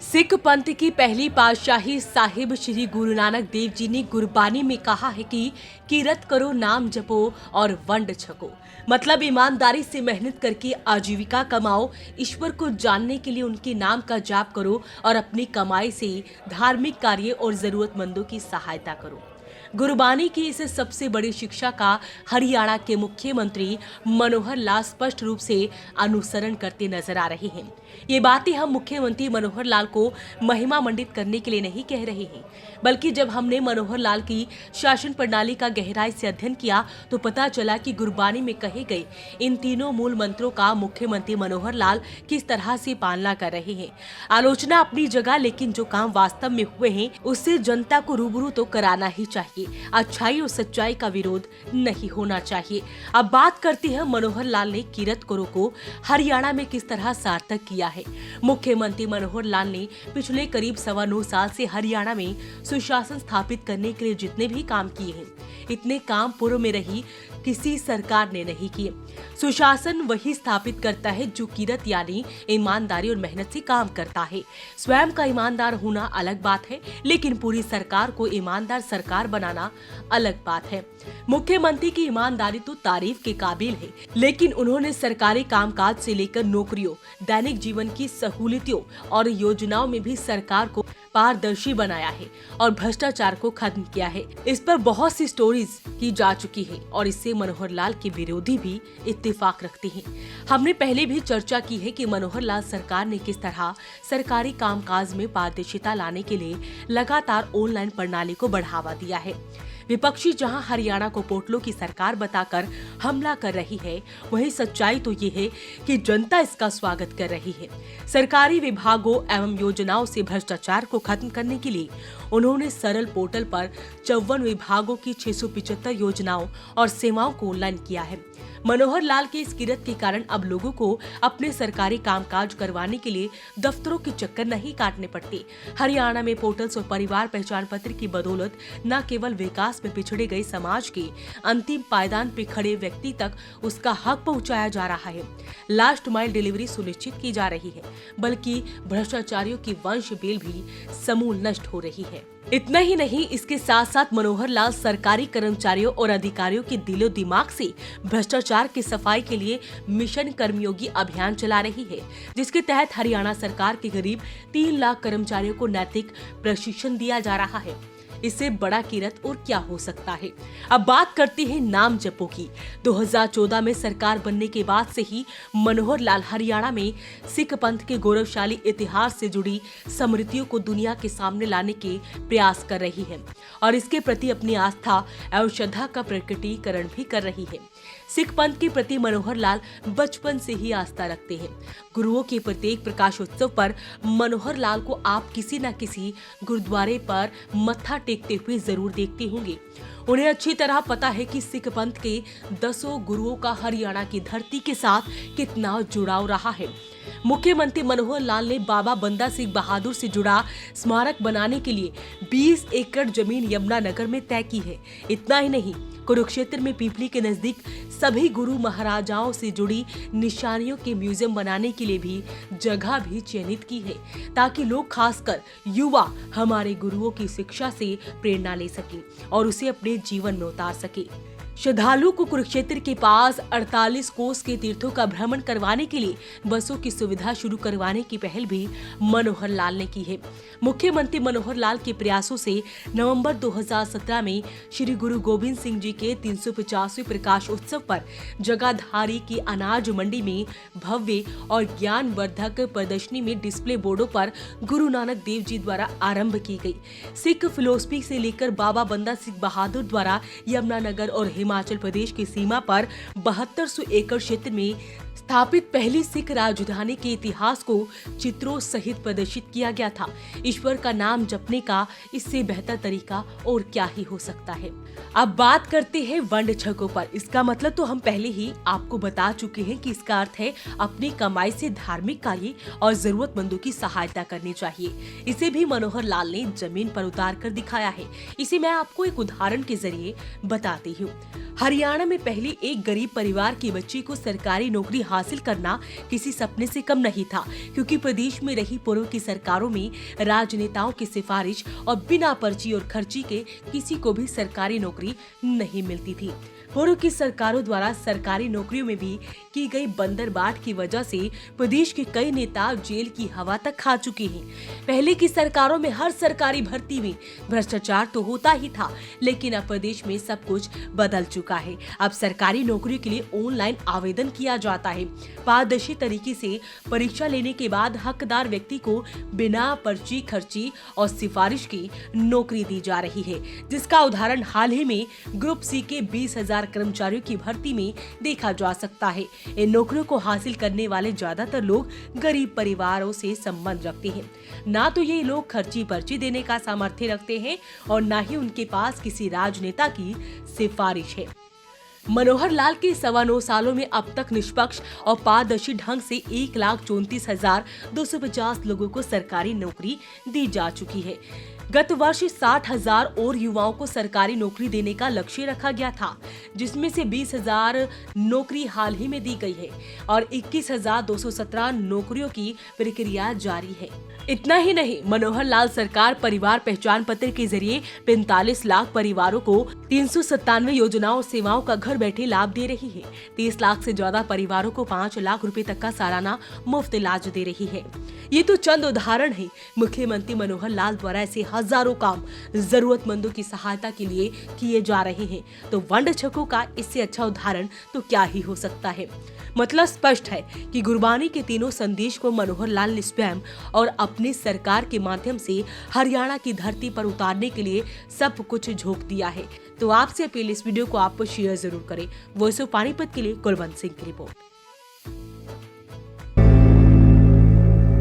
सिख पंथ की पहली पातशाही साहिब श्री गुरु नानक देव जी ने गुरबानी में कहा है कि कीरत करो, नाम जपो और वंड छको। मतलब ईमानदारी से मेहनत करके आजीविका कमाओ, ईश्वर को जानने के लिए उनके नाम का जाप करो और अपनी कमाई से धार्मिक कार्य और जरूरतमंदों की सहायता करो। गुरबानी की इस सबसे बड़ी शिक्षा का हरियाणा के मुख्यमंत्री मनोहर लाल स्पष्ट रूप से अनुसरण करते नजर आ रहे हैं। ये बातें हम मुख्यमंत्री मनोहर लाल को महिमा मंडित करने के लिए नहीं कह रहे हैं, बल्कि जब हमने मनोहर लाल की शासन प्रणाली का गहराई से अध्ययन किया तो पता चला कि गुरबानी में कहे गए इन तीनों मूल मंत्रों का मुख्यमंत्री मनोहर लाल किस तरह से पालना कर रहे हैं। आलोचना अपनी जगह, लेकिन जो काम वास्तव में हुए हैं उससे जनता को रूबरू तो कराना ही चाहिए। अच्छाई और सच्चाई का विरोध नहीं होना चाहिए। अब बात करते हैं मनोहर लाल ने कीरत करो को हरियाणा में किस तरह सार्थक किया है। मुख्यमंत्री मनोहर लाल ने पिछले करीब 9.25 साल से हरियाणा में सुशासन स्थापित करने के लिए जितने भी काम किए हैं, इतने काम पूर्व में रही किसी सरकार ने नहीं किए। सुशासन वही स्थापित करता है जो कीरत यानी ईमानदारी और मेहनत से काम करता है। स्वयं का ईमानदार होना अलग बात है, लेकिन पूरी सरकार को ईमानदार सरकार बनाना अलग बात है। मुख्यमंत्री की ईमानदारी तो तारीफ के काबिल है, लेकिन उन्होंने सरकारी कामकाज से लेकर नौकरियों, दैनिक जीवन की सहूलियतों और योजनाओं में भी सरकार को पारदर्शी बनाया है और भ्रष्टाचार को खत्म किया है। इस पर बहुत सी स्टोरीज की जा चुकी है और इससे मनोहर लाल के विरोधी भी इत्तेफाक रखते हैं। हमने पहले भी चर्चा की है कि मनोहर लाल सरकार ने किस तरह सरकारी कामकाज में पारदर्शिता लाने के लिए लगातार ऑनलाइन प्रणाली को बढ़ावा दिया है। विपक्षी जहां हरियाणा को पोर्टलों की सरकार बताकर हमला कर रही है, वहीं सच्चाई तो ये है कि जनता इसका स्वागत कर रही है। सरकारी विभागों एवं योजनाओं से भ्रष्टाचार को खत्म करने के लिए उन्होंने सरल पोर्टल पर 54 विभागों की 675 योजनाओं और सेवाओं को ऑनलाइन किया है। मनोहर लाल के इस कीरत के कारण अब लोगों को अपने सरकारी कामकाज करवाने के लिए दफ्तरों के चक्कर नहीं काटने पड़ते। हरियाणा में पोर्टल्स और परिवार पहचान पत्र की बदौलत न केवल विकास में पिछड़े गए समाज के अंतिम पायदान पे खड़े व्यक्ति तक उसका हक पहुंचाया जा रहा है, लास्ट माइल डिलीवरी सुनिश्चित की जा रही है, बल्कि भ्रष्टाचारियों की वंश बेल भी समूल नष्ट हो रही है। इतना ही नहीं, इसके साथ साथ मनोहर लाल सरकारी कर्मचारियों और अधिकारियों के दिलो दिमाग से भ्रष्टाचार की सफाई के लिए मिशन कर्मयोगी अभियान चला रही है, जिसके तहत हरियाणा सरकार के करीब 3 लाख कर्मचारियों को नैतिक प्रशिक्षण दिया जा रहा है। इससे बड़ा कीरत और क्या हो सकता है। अब बात करते हैं नाम जपो की। 2014 में सरकार बनने के बाद से ही मनोहर लाल हरियाणा में सिख पंथ के गौरवशाली इतिहास से जुड़ी स्मृतियों को दुनिया के सामने लाने के प्रयास कर रही है और इसके प्रति अपनी आस्था एवं श्रद्धा का प्रकटीकरण भी कर रही है। सिख पंथ के प्रति मनोहर लाल बचपन से ही आस्था रखते हैं। गुरुओं के प्रत्येक प्रकाशोत्सव पर मनोहर लाल को आप किसी न किसी गुरुद्वारे पर मत्था टेकते हुए जरूर देखते होंगे। उन्हें अच्छी तरह पता है कि सिख पंथ के 10 गुरुओं का हरियाणा की धरती के साथ कितना जुड़ाव रहा है। मुख्यमंत्री मनोहर लाल ने बाबा बंदा सिंह बहादुर से जुड़ा स्मारक बनाने के लिए 20 एकड़ जमीन यमुनानगर में तय की है। इतना ही नहीं, कुरुक्षेत्र में पीपली के नजदीक सभी गुरु महाराजाओं से जुड़ी निशानियों के म्यूजियम बनाने के लिए भी जगह भी चयनित की है, ताकि लोग खासकर युवा हमारे गुरुओं की शिक्षा से प्रेरणा ले सके और उसे अपने जीवन में उतार सके। श्रद्धालु को कुरुक्षेत्र के पास 48 कोस के तीर्थों का भ्रमण करवाने के लिए बसों की सुविधा शुरू करवाने की पहल भी मनोहर लाल ने की है। मुख्यमंत्री मनोहर लाल के प्रयासों से नवंबर 2017 में श्री गुरु गोविंद सिंह जी के 350वें प्रकाश उत्सव पर जगाधारी की अनाज मंडी में भव्य और ज्ञानवर्धक प्रदर्शनी में डिस्प्ले बोर्डों पर गुरु नानक देव जी द्वारा आरंभ की गई। सिख फिलोसफी से लेकर बाबा बंदा सिंह बहादुर द्वारा यमुनानगर और हिमाचल प्रदेश की सीमा पर 7200 एकड़ क्षेत्र में स्थापित पहली सिख राजधानी के इतिहास को चित्रों सहित प्रदर्शित किया गया था। ईश्वर का नाम जपने का इससे बेहतर तरीका और क्या ही हो सकता है। अब बात करते हैं वंड छकों पर। इसका मतलब तो हम पहले ही आपको बता चुके हैं कि इसका अर्थ है अपनी कमाई से धार्मिक कार्य और जरूरतमंदों की सहायता करनी चाहिए। इसे भी मनोहर लाल ने जमीन पर उतार कर दिखाया है। इसे मैं आपको एक उदाहरण के जरिए बताती हूँ। हरियाणा में पहले एक गरीब परिवार की बच्ची को सरकारी नौकरी हासिल करना किसी सपने से कम नहीं था, क्योंकि प्रदेश में रही पूर्व की सरकारों में राजनेताओं की सिफारिश और बिना पर्ची और खर्ची के किसी को भी सरकारी नौकरी नहीं मिलती थी। पूर्व की सरकारों द्वारा सरकारी नौकरियों में भी की गई बंदरबाट की वजह से प्रदेश के कई नेता जेल की हवा तक खा चुके हैं। पहले की सरकारों में हर सरकारी भर्ती में भ्रष्टाचार तो होता ही था, लेकिन अब प्रदेश में सब कुछ बदल चुका है। अब सरकारी नौकरी के लिए ऑनलाइन आवेदन किया जाता है। पारदर्शी तरीके से परीक्षा लेने के बाद हकदार व्यक्ति को बिना पर्ची खर्ची और सिफारिश की नौकरी दी जा रही है, जिसका उदाहरण हाल ही में ग्रुप सी के 20,000 कर्मचारियों की भर्ती में देखा जा सकता है। इन नौकरियों को हासिल करने वाले ज्यादातर लोग गरीब परिवारों से संबंध रखते हैं। ना तो ये लोग खर्ची पर्ची देने का सामर्थ्य रखते हैं और ना ही उनके पास किसी राजनेता की सिफारिश है। मनोहर लाल के 9.25 सालों में अब तक निष्पक्ष और पारदर्शी ढंग से 1,34,250 लोगों को सरकारी नौकरी दी जा चुकी है। गत वर्ष 60,000 और युवाओं को सरकारी नौकरी देने का लक्ष्य रखा गया था, जिसमें से 20,000 नौकरी हाल ही में दी गई है और 21,217 नौकरियों की प्रक्रिया जारी है। इतना ही नहीं, मनोहर लाल सरकार परिवार पहचान पत्र के जरिए 45 लाख परिवारों को 397 योजनाओं और सेवाओं का घर बैठे लाभ दे रही है। 30 लाख से ज्यादा परिवारों को 5 लाख रुपए तक का सालाना मुफ्त इलाज दे रही है। ये तो चंद उदाहरण है। मुख्यमंत्री मनोहर लाल द्वारा ऐसे हजारों काम जरूरतमंदों की सहायता के लिए किए जा रहे हैं, तो वंड छकों का इससे अच्छा उदाहरण तो क्या ही हो सकता है। मतलब स्पष्ट है कि गुरबानी के तीनों संदेश को मनोहर लाल ने स्वयं और अपनी सरकार के माध्यम से हरियाणा की धरती पर उतारने के लिए सब कुछ झोंक दिया है। तो आपसे अपील, इस वीडियो को आप शेयर जरूर करें। वॉइस ऑफ पानीपत के लिए कुलवंत सिंह की रिपोर्ट।